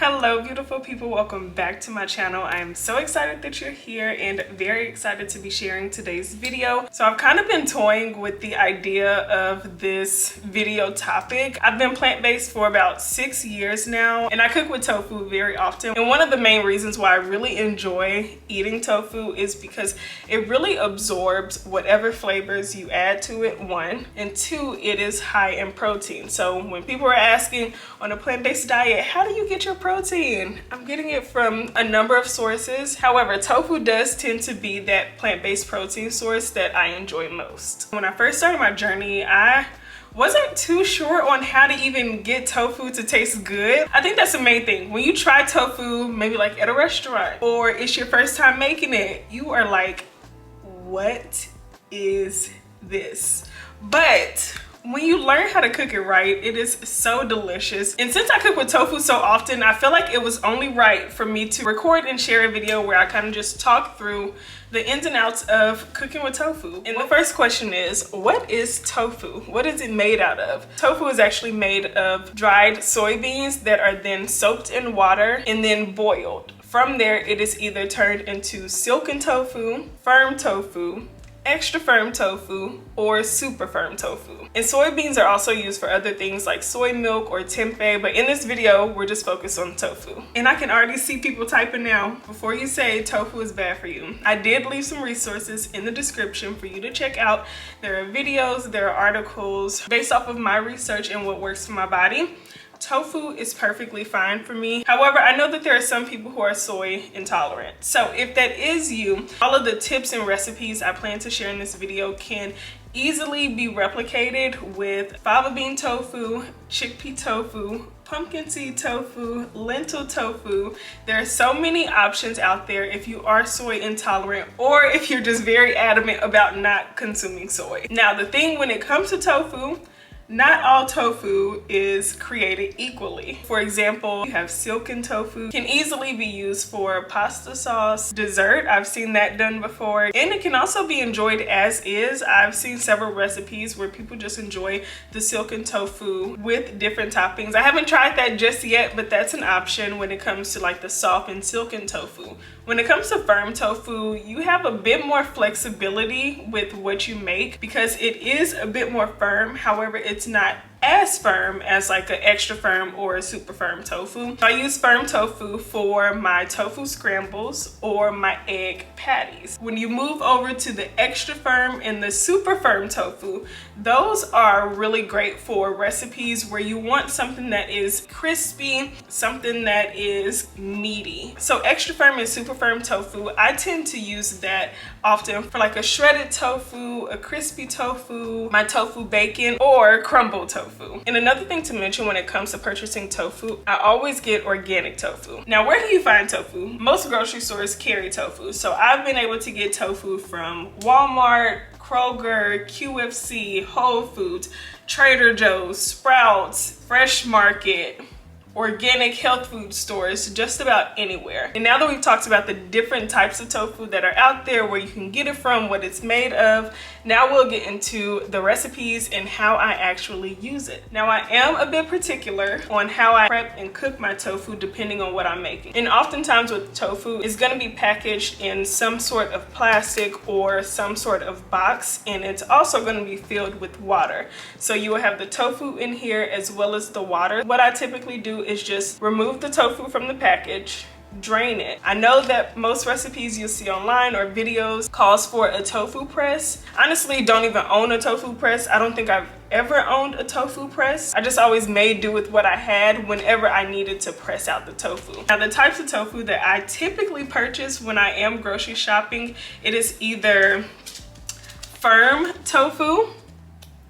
Hello beautiful people, welcome back to my channel. I am so excited that you're here and very excited to be sharing today's video. So I've kind of been toying with the idea of this video topic. I've been plant-based for about 6 years now and I cook with tofu very often. And one of the main reasons why I really enjoy eating tofu is because it really absorbs whatever flavors you add to it, one, and two, it is high in protein. So when people are asking on a plant-based diet, how do you get your protein? I'm getting it from a number of sources. However, tofu does tend to be that plant-based protein source that I enjoy most. When I first started my journey, I wasn't too sure on how to even get tofu to taste good. I think that's the main thing. When you try tofu, maybe like at a restaurant, or it's your first time making it, you are like, what is this? But when you learn how to cook it right, it is so delicious. And since I cook with tofu so often, I feel like it was only right for me to record and share a video where I kind of just talk through the ins and outs of cooking with tofu. And the first question is, what is tofu? What is it made out of? Tofu is actually made of dried soybeans that are then soaked in water and then boiled. From there, it is either turned into silken tofu, firm tofu, extra firm tofu, or super firm tofu. And soybeans are also used for other things like soy milk or tempeh, but in this video we're just focused on tofu. And I can already see people typing now. Before you say tofu is bad for you, I did leave some resources in the description for you to check out. There are videos, there are articles based off of my research and what works for my body. Tofu is perfectly fine for me. However, I know that there are some people who are soy intolerant. So if that is you, all of the tips and recipes I plan to share in this video can easily be replicated with fava bean tofu, chickpea tofu, pumpkin seed tofu, lentil tofu. There are so many options out there if you are soy intolerant or if you're just very adamant about not consuming soy. Now, the thing when it comes to tofu, not all tofu is created equally. For example, you have silken tofu, can easily be used for pasta sauce, dessert. I've seen that done before. And it can also be enjoyed as is. I've seen several recipes where people just enjoy the silken tofu with different toppings. I haven't tried that just yet, but that's an option when it comes to like the soft and silken tofu. When it comes to firm tofu, you have a bit more flexibility with what you make because it is a bit more firm. However, it's not as firm as like an extra firm or a super firm tofu. I use firm tofu for my tofu scrambles or my egg patties. When you move over to the extra firm and the super firm tofu, those are really great for recipes where you want something that is crispy, something that is meaty. So extra firm and super firm tofu, I tend to use that often for like a shredded tofu, a crispy tofu, my tofu bacon, or crumbled tofu. And another thing to mention when it comes to purchasing tofu, I always get organic tofu. Now, where do you find tofu? Most grocery stores carry tofu. So I've been able to get tofu from Walmart, Kroger, QFC, Whole Foods, Trader Joe's, Sprouts, Fresh Market, organic health food stores, just about anywhere. And now that we've talked about the different types of tofu that are out there, where you can get it from, what it's made of, now we'll get into the recipes and how I actually use it. Now, I am a bit particular on how I prep and cook my tofu depending on what I'm making. And oftentimes with tofu, it's going to be packaged in some sort of plastic or some sort of box, and it's also going to be filled with water. So you will have the tofu in here as well as the water. What I typically do is just remove the tofu from the package, drain it. I know that most recipes you'll see online or videos calls for a tofu press. Honestly, don't even own a tofu press. I don't think I've ever owned a tofu press. I just always made do with what I had whenever I needed to press out the tofu. Now, the types of tofu that I typically purchase when I am grocery shopping, it is either firm tofu,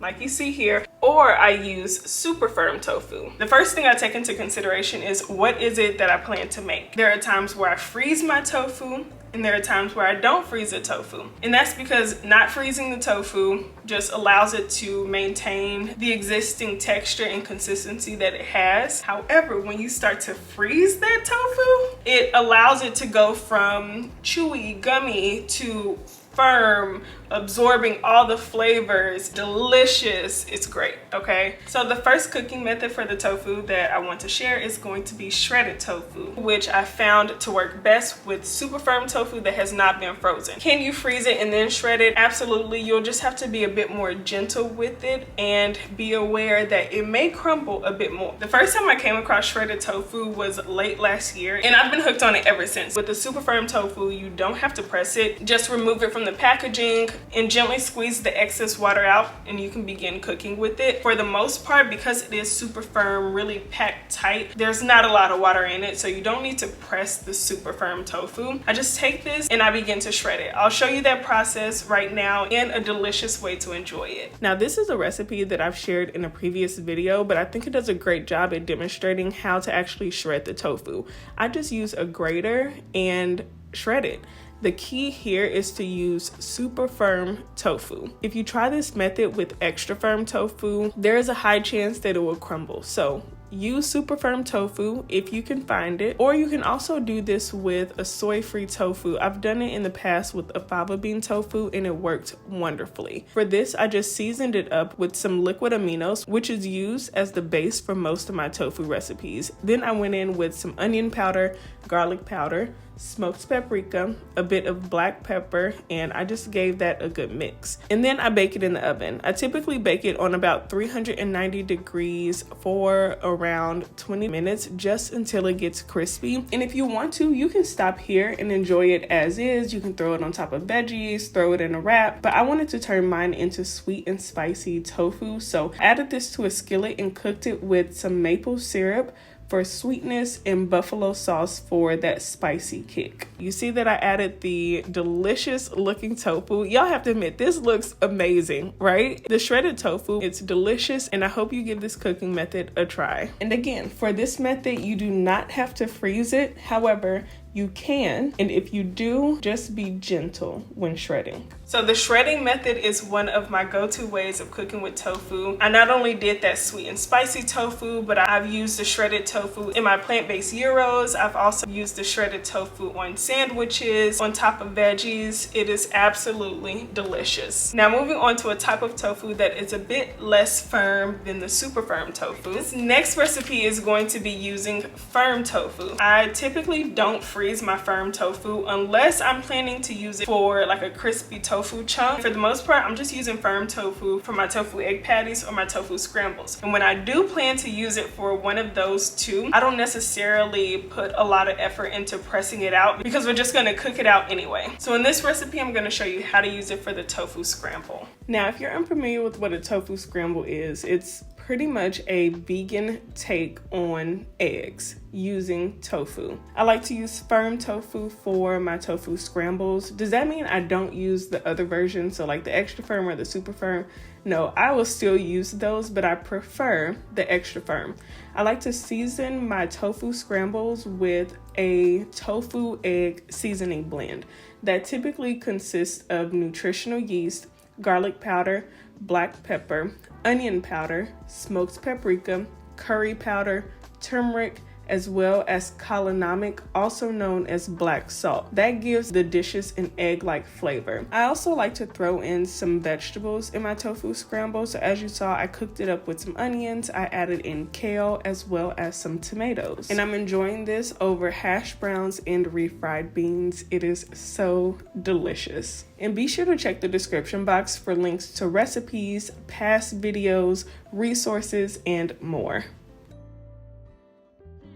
like you see here, or I use super firm tofu. The first thing I take into consideration is what is it that I plan to make. There are times where I freeze my tofu and there are times where I don't freeze the tofu. And that's because not freezing the tofu just allows it to maintain the existing texture and consistency that it has. However, when you start to freeze that tofu, it allows it to go from chewy, gummy to firm, absorbing all the flavors. Delicious. It's great, okay? So the first cooking method for the tofu that I want to share is going to be shredded tofu, which I found to work best with super firm tofu that has not been frozen. Can you freeze it and then shred it? Absolutely. You'll just have to be a bit more gentle with it and be aware that it may crumble a bit more. The first time I came across shredded tofu was late last year, and I've been hooked on it ever since. With the super firm tofu, you don't have to press it. Just remove it from the packaging and gently squeeze the excess water out, and you can begin cooking with it. For the most part, because it is super firm, really packed tight, there's not a lot of water in it, so you don't need to press the super firm tofu. I just take this and I begin to shred it. I'll show you that process right now and a delicious way to enjoy it. Now, this is a recipe that I've shared in a previous video, but I think it does a great job at demonstrating how to actually shred the tofu. I just use a grater and shred it. The key here is to use super firm tofu. If you try this method with extra firm tofu, there is a high chance that it will crumble. So use super firm tofu if you can find it, or you can also do this with a soy-free tofu. I've done it in the past with a fava bean tofu and it worked wonderfully. For this, I just seasoned it up with some liquid aminos, which is used as the base for most of my tofu recipes. Then I went in with some onion powder, garlic powder, smoked paprika, a bit of black pepper, and I just gave that a good mix. And then I bake it in the oven. I typically bake it on about 390 degrees for around 20 minutes, just until it gets crispy. And if you want to, you can stop here and enjoy it as is. You can throw it on top of veggies, throw it in a wrap, but I wanted to turn mine into sweet and spicy tofu. So I added this to a skillet and cooked it with some maple syrup for sweetness and buffalo sauce for that spicy kick. You see that I added the delicious looking tofu. Y'all have to admit, this looks amazing, right? The shredded tofu, it's delicious, and I hope you give this cooking method a try. And again, for this method, you do not have to freeze it. However, you can, and if you do, just be gentle when shredding. So the shredding method is one of my go-to ways of cooking with tofu. I not only did that sweet and spicy tofu, but I've used the shredded tofu in my plant-based gyros. I've also used the shredded tofu on sandwiches, on top of veggies. It is absolutely delicious. Now moving on to a type of tofu that is a bit less firm than the super firm tofu. This next recipe is going to be using firm tofu. I typically don't freeze my firm tofu unless I'm planning to use it for like a crispy tofu chunk. For the most part, I'm just using firm tofu for my tofu egg patties or my tofu scrambles. And when I do plan to use it for one of those two, I don't necessarily put a lot of effort into pressing it out because we're just gonna cook it out anyway. So in this recipe, I'm gonna show you how to use it for the tofu scramble. Now, if you're unfamiliar with what a tofu scramble is, it's pretty much a vegan take on eggs using tofu. I like to use firm tofu for my tofu scrambles. Does that mean I don't use the other version, so like the extra firm or the super firm? No, I will still use those, but I prefer the extra firm. I like to season my tofu scrambles with a tofu egg seasoning blend that typically consists of nutritional yeast, garlic powder, black pepper, onion powder, smoked paprika, curry powder, turmeric, as well as kalonamic, also known as black salt. That gives the dishes an egg-like flavor. I also like to throw in some vegetables in my tofu scramble. So as you saw, I cooked it up with some onions. I added in kale as well as some tomatoes. And I'm enjoying this over hash browns and refried beans. It is so delicious. And be sure to check the description box for links to recipes, past videos, resources, and more.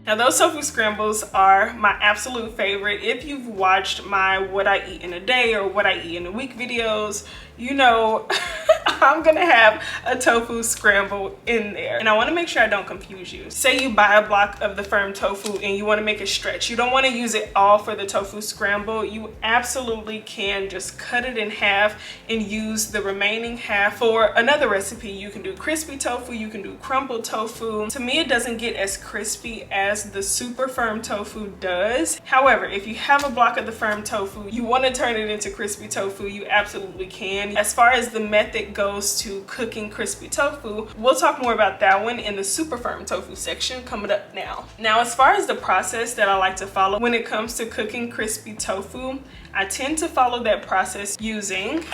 Now those tofu scrambles are my absolute favorite. If you've watched my what I eat in a day or what I eat in a week videos, you know I'm gonna have a tofu scramble in there. And I wanna make sure I don't confuse you. Say you buy a block of the firm tofu and you wanna make it stretch. You don't wanna use it all for the tofu scramble. You absolutely can just cut it in half and use the remaining half for another recipe. You can do crispy tofu, you can do crumbled tofu. To me, it doesn't get as crispy as the super firm tofu does. However, if you have a block of the firm tofu, you wanna turn it into crispy tofu, you absolutely can. As far as the method goes to cooking crispy tofu, we'll talk more about that one in the super firm tofu section coming up now. Now, as far as the process that I like to follow when it comes to cooking crispy tofu, I tend to follow that process using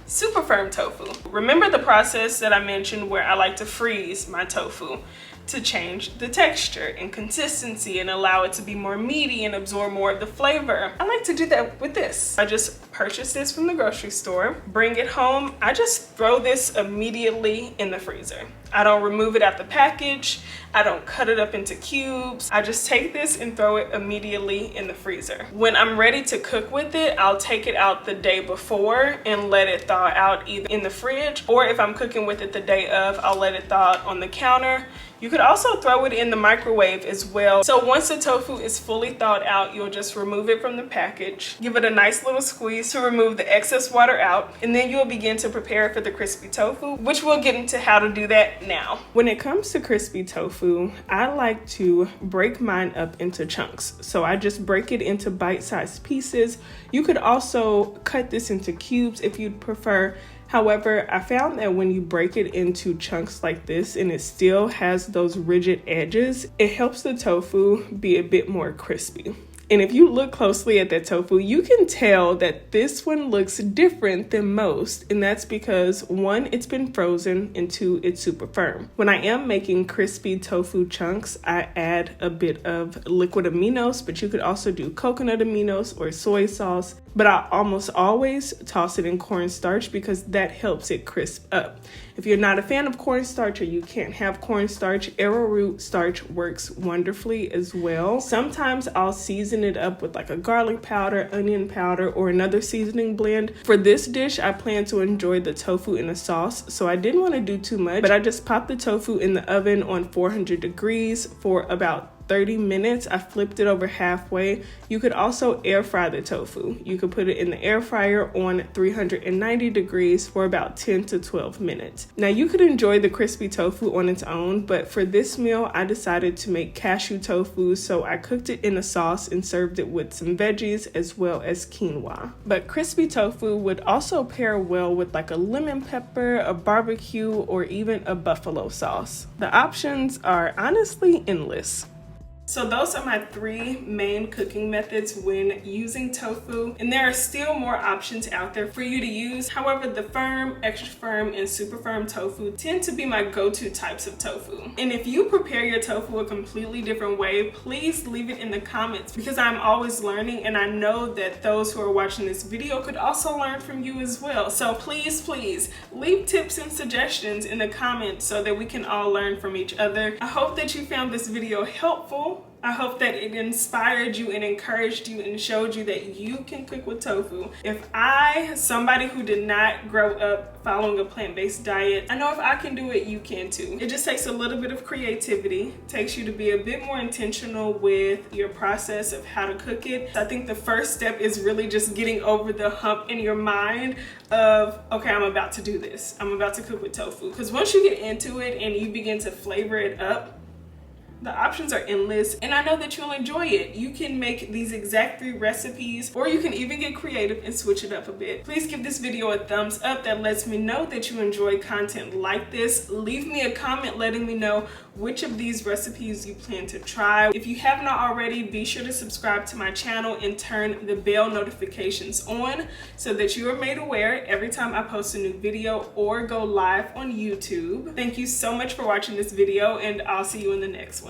super firm tofu. Remember the process that I mentioned where I like to freeze my tofu to change the texture and consistency and allow it to be more meaty and absorb more of the flavor. I like to do that with this. I just purchased this from the grocery store, bring it home. I just throw this immediately in the freezer. I don't remove it out the package. I don't cut it up into cubes. I just take this and throw it immediately in the freezer. When I'm ready to cook with it, I'll take it out the day before and let it thaw out either in the fridge, or if I'm cooking with it the day of, I'll let it thaw out on the counter. You could also throw it in the microwave as well. So once the tofu is fully thawed out, you'll just remove it from the package, give it a nice little squeeze to remove the excess water out, and then you'll begin to prepare for the crispy tofu, which we'll get into how to do that now. When it comes to crispy tofu, I like to break mine up into chunks. So I just break it into bite-sized pieces. You could also cut this into cubes if you'd prefer. However, I found that when you break it into chunks like this and it still has those rigid edges, it helps the tofu be a bit more crispy. And if you look closely at that tofu, you can tell that this one looks different than most. And that's because 1, it's been frozen, and 2, it's super firm. When I am making crispy tofu chunks, I add a bit of liquid aminos, but you could also do coconut aminos or soy sauce. But I almost always toss it in cornstarch because that helps it crisp up. If you're not a fan of cornstarch or you can't have cornstarch, arrowroot starch works wonderfully as well. Sometimes I'll season it up with like a garlic powder, onion powder, or another seasoning blend. For this dish, I plan to enjoy the tofu in a sauce, so I didn't want to do too much, but I just popped the tofu in the oven on 400 degrees for about 30 minutes. I flipped it over halfway. You could also air fry the tofu. You could put it in the air fryer on 390 degrees for about 10 to 12 minutes. Now you could enjoy the crispy tofu on its own, but for this meal, I decided to make cashew tofu, so I cooked it in a sauce and served it with some veggies as well as quinoa. But crispy tofu would also pair well with like a lemon pepper, a barbecue, or even a buffalo sauce. The options are honestly endless. So those are my 3 main cooking methods when using tofu, and there are still more options out there for you to use. However, the firm, extra firm, and super firm tofu tend to be my go-to types of tofu. And if you prepare your tofu a completely different way, please leave it in the comments because I'm always learning, and I know that those who are watching this video could also learn from you as well. So please leave tips and suggestions in the comments so that we can all learn from each other. I hope that you found this video helpful. I hope that it inspired you and encouraged you and showed you that you can cook with tofu. If I, somebody who did not grow up following a plant-based diet, I know if I can do it, you can too. It just takes a little bit of creativity, takes you to be a bit more intentional with your process of how to cook it. I think the first step is really just getting over the hump in your mind of, okay, I'm about to do this. I'm about to cook with tofu. Because once you get into it and you begin to flavor it up, the options are endless, and I know that you'll enjoy it. You can make these exact 3 recipes, or you can even get creative and switch it up a bit. Please give this video a thumbs up. That lets me know that you enjoy content like this. Leave me a comment letting me know which of these recipes you plan to try. If you have not already, be sure to subscribe to my channel and turn the bell notifications on so that you are made aware every time I post a new video or go live on YouTube. Thank you so much for watching this video, and I'll see you in the next one.